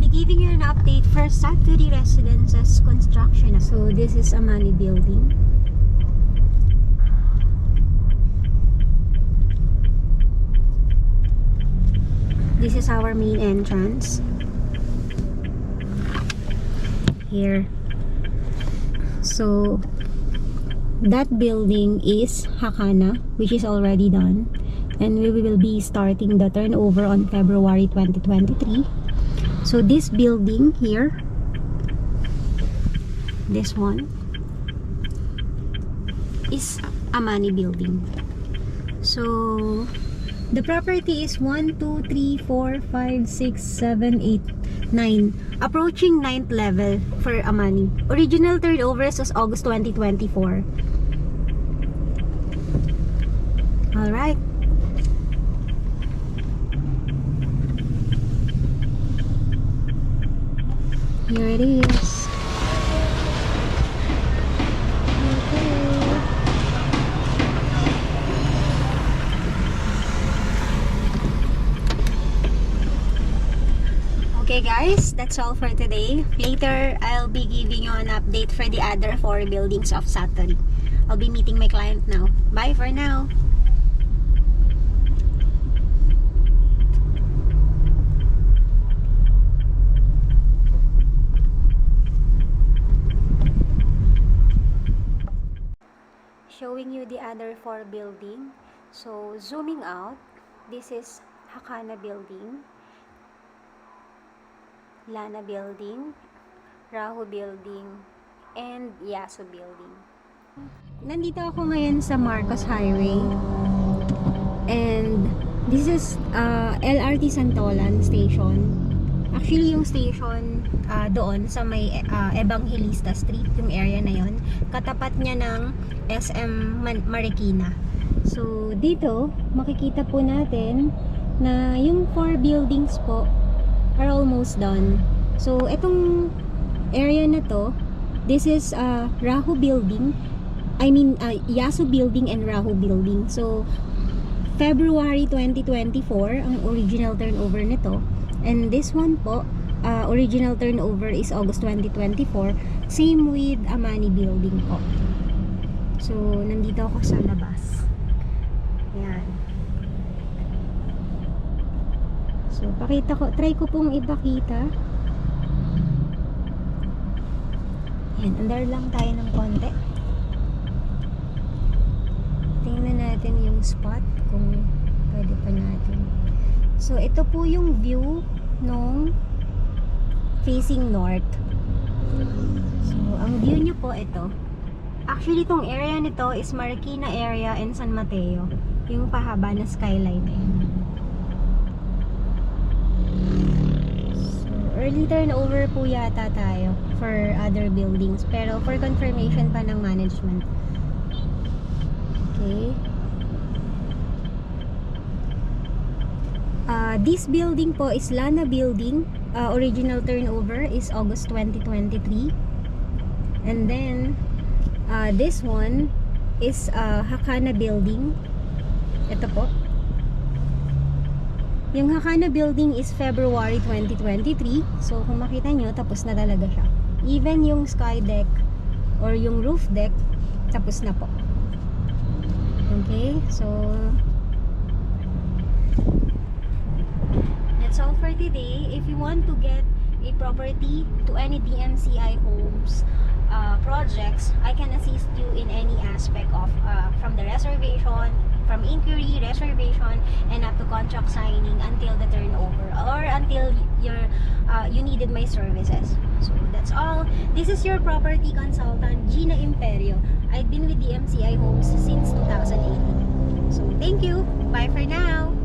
be giving you an update for Satori Residences construction. So this is Amani building. This is our main entrance. Here. So that building is Hakana, which is already done, and we will be starting the turnover on February 2023. So this building here, this one is Amani building. So the property is 1, 2, 3, 4, 5, 6, 7, 8, 9, approaching 9th level for Amani. Original turnover is August 2024. Alright. Here it is. Okay guys, that's all for today. Later, I'll be giving you an update for the other 4 buildings of Satori. I'll be meeting my client now. Bye for now. Showing you the other 4 building. So zooming out, this is Hakana building, Lana building, Rahu building, and Yasu building. Nandito ako ngayon sa Marcos Highway, and this is LRT Santolan station. Actually, yung station doon sa may Evangelista Street, yung area na yon, katapat niya ng SM Marikina. So, dito, makikita po natin na yung 4 buildings po are almost done. So, itong area na to, this is Rahu building, Yasu building and Rahu building. So, February 2024 ang original turnover nito. And this one po, original turnover is August 2024. Same with Amani building po. So, nandito ako sa labas. Ayan. So, try ko pong ipakita. Ayan, under lang tayo ng konti. Tingnan natin yung spot kung pwede pa natin. So, ito po yung view nung facing north. So, ang view nyo po ito. Actually, itong area nito is Marikina area and San Mateo. Yung pahaba na skyline na yun. So, early turnover po yata tayo for other buildings. Pero for confirmation pa ng management. Okay. This building po is Lana building. Original turnover is August 2023. And then this one is Hakana building. Ito po. Yung Hakana building is February 2023. So kung makita nyo, tapos na talaga siya. Even yung sky deck or yung roof deck, tapos na po. Okay, so that's all for today. If you want to get a property to any DMCI Homes projects, I can assist you in any aspect of from the reservation, from inquiry, reservation, and up to contract signing until the turnover or until you needed my services. So that's all. This is your property consultant, Gina Imperio. I've been with DMCI Homes since 2018. So thank you. Bye for now.